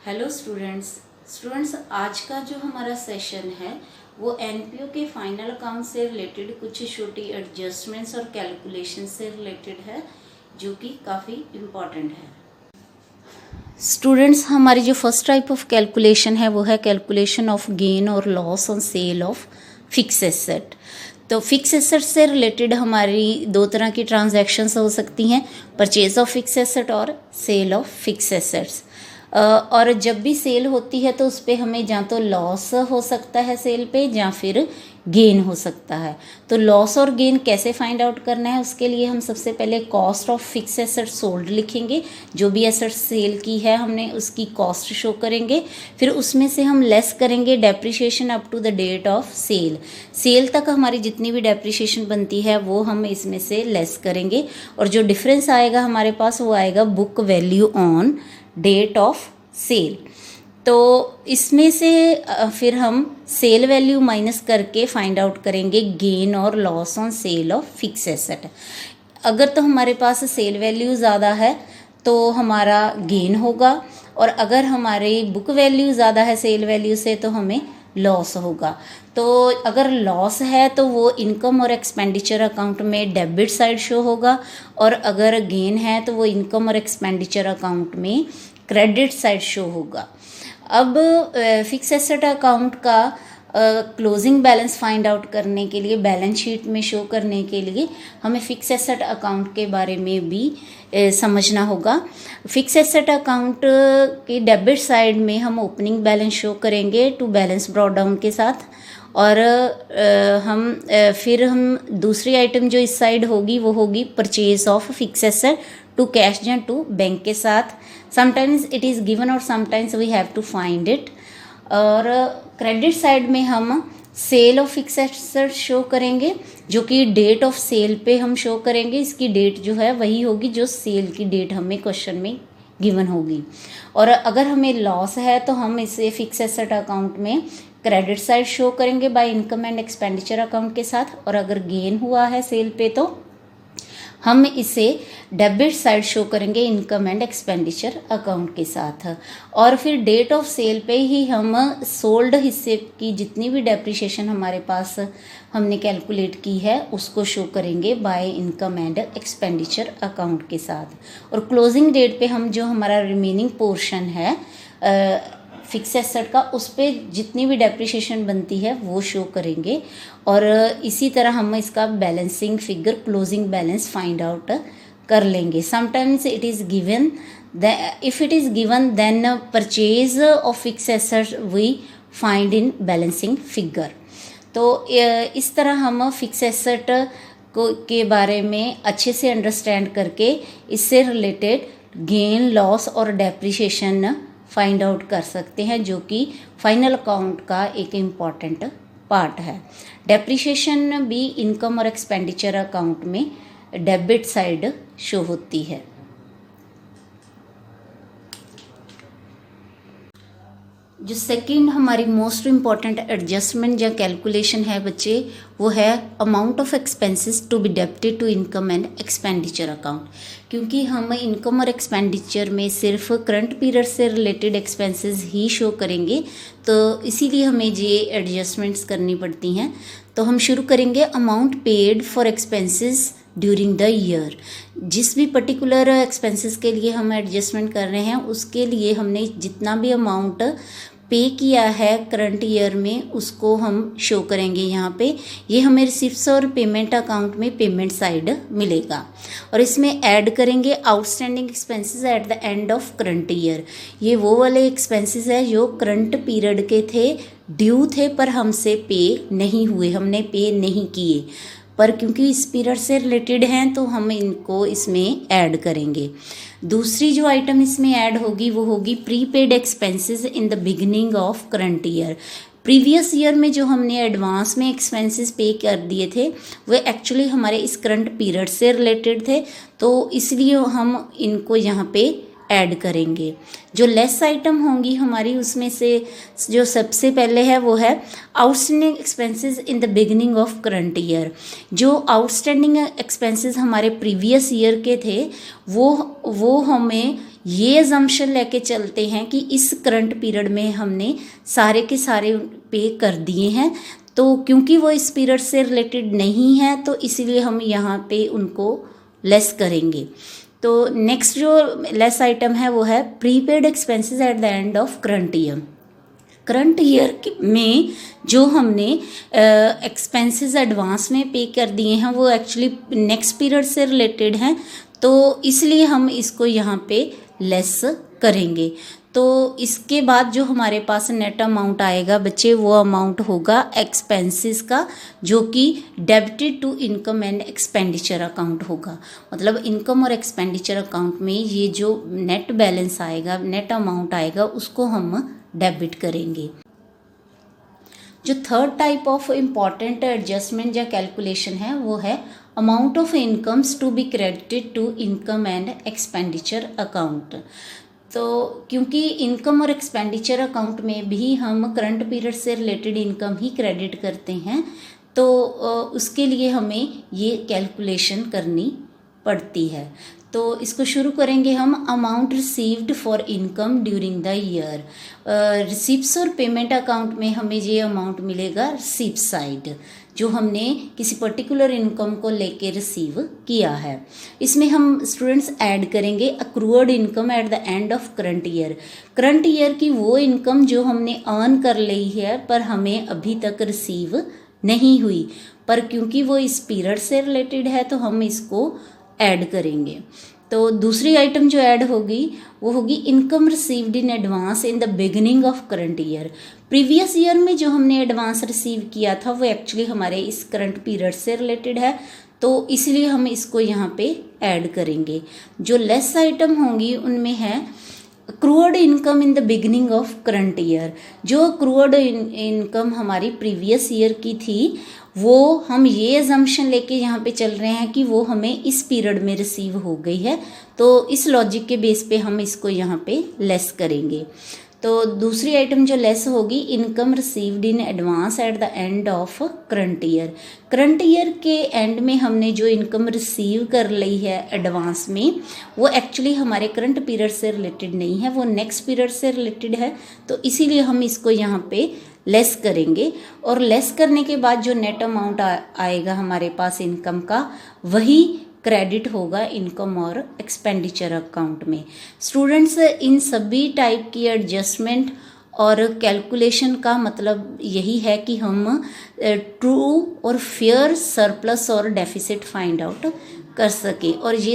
Hello students आज का जो हमारा सेशन है वो एनपीओ के फाइनल अकाउंट से रिलेटेड कुछ छोटी एडजस्टमेंट्स और कैलकुलेशन से रिलेटेड है जो कि काफ़ी इम्पॉर्टेंट है। स्टूडेंट्स हमारी जो फर्स्ट टाइप ऑफ कैलकुलेशन है वो है कैलकुलेशन ऑफ गेन और loss on sale of fix asset. तो फिक्स एसेट से रिलेटेड हमारी दो तरह की ट्रांजैक्शंस हो सकती हैं, परचेज ऑफ फिक्स एसेट और सेल ऑफ फिक्स एसेट्स। और जब भी सेल होती है तो उस पर हमें या तो लॉस हो सकता है सेल पे या फिर गेन हो सकता है। तो लॉस और गेन कैसे फाइंड आउट करना है उसके लिए हम सबसे पहले cost of fix asset sold लिखेंगे। जो भी एसेट सेल की है हमने उसकी कॉस्ट शो करेंगे, फिर उसमें से हम लेस करेंगे depreciation up to the date of sale. Sale तक हमारी जितनी भी डेप्रिसिएशन बनती है वो हम इसमें से लेस करेंगे और जो डिफरेंस आएगा हमारे पास वो आएगा book value on date of sale. तो इसमें से फिर हम सेल वैल्यू माइनस करके फाइंड आउट करेंगे गेन और loss on sale of fix asset. अगर तो हमारे पास सेल वैल्यू ज़्यादा है तो हमारा गेन होगा, और अगर हमारी बुक वैल्यू ज़्यादा है सेल वैल्यू से तो हमें लॉस होगा। तो अगर लॉस है तो वो इनकम और एक्सपेंडिचर अकाउंट में डेबिट साइड शो होगा, और अगर गेन है तो वो इनकम और एक्सपेंडिचर अकाउंट में क्रेडिट साइड शो होगा। अब फिक्स एसेट अकाउंट का क्लोजिंग बैलेंस फाइंड आउट करने के लिए, बैलेंस शीट में शो करने के लिए हमें फिक्स एसेट अकाउंट के बारे में भी समझना होगा। फिक्स एसेट अकाउंट की डेबिट साइड में हम ओपनिंग बैलेंस शो करेंगे टू बैलेंस ब्रॉट डाउन के साथ, और फिर हम दूसरी आइटम जो इस साइड होगी वो होगी purchase of fix asset to cash या टू बैंक के साथ। समटाइम्स इट इज़ गिवन और sometimes we have to find it. और क्रेडिट साइड में हम sale of fix asset show करेंगे जो कि डेट ऑफ सेल पे हम शो करेंगे। इसकी डेट जो है वही होगी जो सेल की डेट हमें क्वेश्चन में गिवन होगी। और अगर हमें लॉस है तो हम इसे फिक्स एसेट अकाउंट में क्रेडिट साइड शो करेंगे by income and expenditure account के साथ, और अगर गेन हुआ है सेल पे तो हम इसे डेबिट साइड शो करेंगे इनकम एंड एक्सपेंडिचर अकाउंट के साथ। और फिर डेट ऑफ सेल पे ही हम सोल्ड हिस्से की जितनी भी डेप्रिसिएशन हमारे पास हमने कैलकुलेट की है उसको शो करेंगे by income and expenditure account के साथ। और क्लोजिंग डेट पे हम जो हमारा रिमेनिंग पोर्शन है फिक्स एसेट का उस पर जितनी भी डेप्रिसिएशन बनती है वो शो करेंगे। और इसी तरह हम इसका balancing figure closing balance find out कर लेंगे। Sometimes it is given, if it is given then purchase of fix asset we find in balancing figure. तो इस तरह हम फिक्स एसेट के बारे में अच्छे से अंडरस्टैंड करके इससे रिलेटेड गेन लॉस और डेप्रिसिएशन फाइंड आउट कर सकते हैं, जो कि फाइनल अकाउंट का एक इम्पॉर्टेंट पार्ट है। डेप्रिसिएशन भी इनकम और एक्सपेंडिचर अकाउंट में डेबिट साइड शो होती है। जो सेकंड हमारी मोस्ट इम्पॉर्टेंट एडजस्टमेंट या कैलकुलेशन है बच्चे वो है amount of expenses to be debited to income and expenditure account. क्योंकि हम इनकम और एक्सपेंडिचर में सिर्फ करंट पीरियड से रिलेटेड एक्सपेंसेस ही शो करेंगे, तो इसीलिए हमें ये एडजस्टमेंट्स करनी पड़ती हैं। तो हम शुरू करेंगे amount paid for expenses during the year. जिस भी पर्टिकुलर एक्सपेंसेस के लिए हम एडजस्टमेंट कर रहे हैं उसके लिए हमने जितना भी अमाउंट पे किया है करंट ईयर में उसको हम शो करेंगे यहाँ पे। ये हमें रिसिप्ट्स और पेमेंट अकाउंट में पेमेंट साइड मिलेगा, और इसमें ऐड करेंगे outstanding expenses eight the end of current year. ये वो वाले एक्सपेंसेस है जो करंट पीरियड के थे, ड्यू थे पर हमसे पे नहीं हुए, हमने पे नहीं किए, पर क्योंकि इस पीरियड से रिलेटेड हैं तो हम इनको इसमें ऐड करेंगे। दूसरी जो आइटम इसमें ऐड होगी वो होगी prepaid expenses in the beginning of current year. Previous year में जो हमने एडवांस में एक्सपेंसेस पे कर दिए थे वो एक्चुअली हमारे इस करंट पीरियड से रिलेटेड थे, तो इसलिए हम इनको यहाँ पे ऐड करेंगे। जो लेस आइटम होंगी हमारी उसमें से जो सबसे पहले है वो है outstanding expenses in the beginning of current year. जो आउटस्टैंडिंग एक्सपेंसेस हमारे प्रीवियस ईयर के थे वो हमें ये अजम्पशन लेके चलते हैं कि इस करंट पीरियड में हमने सारे के सारे पे कर दिए हैं, तो क्योंकि वो इस पीरियड से रिलेटेड नहीं है तो इसीलिए हम यहाँ पे उनको लेस करेंगे। तो नेक्स्ट जो लेस आइटम है वो है prepaid expenses eight the end of current year. Current year में जो हमने एक्सपेंसेस एडवांस में पे कर दिए हैं वो एक्चुअली नेक्स्ट पीरियड से रिलेटेड हैं, तो इसलिए हम इसको यहाँ पे लेस करेंगे। तो इसके बाद जो हमारे पास नेट अमाउंट आएगा बच्चे, वो अमाउंट होगा एक्सपेंसेस का, जो कि debited to income and expenditure account होगा। मतलब इनकम और एक्सपेंडिचर अकाउंट में ये जो नेट बैलेंस आएगा, नेट अमाउंट आएगा, उसको हम डेबिट करेंगे। जो third type of important adjustment या कैलकुलेशन है वो है amount of incomes to be credited to income and expenditure account. तो क्योंकि इनकम और एक्सपेंडिचर अकाउंट में भी हम करंट पीरियड से रिलेटेड इनकम ही क्रेडिट करते हैं, तो उसके लिए हमें ये कैलकुलेशन करनी पड़ती है। तो इसको शुरू करेंगे हम। Amount received for income during the year. Receipts और पेमेंट अकाउंट में हमें ये अमाउंट मिलेगा रिसिप्ट साइड, जो हमने किसी पर्टिकुलर इनकम को लेके रिसीव किया है। इसमें हम स्टूडेंट्स ऐड करेंगे accrued income at the end of current year. Current year की वो इनकम जो हमने अर्न कर ली है पर हमें अभी तक रिसीव नहीं हुई, पर क्योंकि वो इस पीरियड से रिलेटेड है तो हम इसको ऐड करेंगे। तो दूसरी आइटम जो ऐड होगी वो होगी income received in advance in the beginning of current year. Previous year में जो हमने एडवांस रिसीव किया था वो एक्चुअली हमारे इस करंट पीरियड से रिलेटेड है, तो इसलिए हम इसको यहाँ पे ऐड करेंगे। जो लेस आइटम होंगी उनमें है accrued income in the beginning of current year. जो अक्रूअड इनकम हमारी प्रीवियस ईयर की थी वो हम ये अजम्पशन लेके यहाँ पे चल रहे हैं कि वो हमें इस पीरियड में रिसीव हो गई है, तो इस लॉजिक के बेस पे हम इसको यहाँ पे लेस करेंगे। तो दूसरी आइटम जो लेस होगी income received in advance at the end of current year. Current year के एंड में हमने जो इनकम रिसीव कर ली है एडवांस में, वो एक्चुअली हमारे करंट पीरियड से रिलेटेड नहीं है, वो नेक्स्ट पीरियड से रिलेटेड है, तो इसीलिए हम इसको यहाँ पे लेस करेंगे। और लेस करने के बाद जो नेट अमाउंट आएगा हमारे पास इनकम का, वही क्रेडिट होगा इनकम और एक्सपेंडिचर अकाउंट में। स्टूडेंट्स, इन सभी टाइप की एडजस्टमेंट और कैलकुलेशन का मतलब यही है कि हम ट्रू और फेयर सरप्लस और डेफिसिट फाइंड आउट कर सके। और ये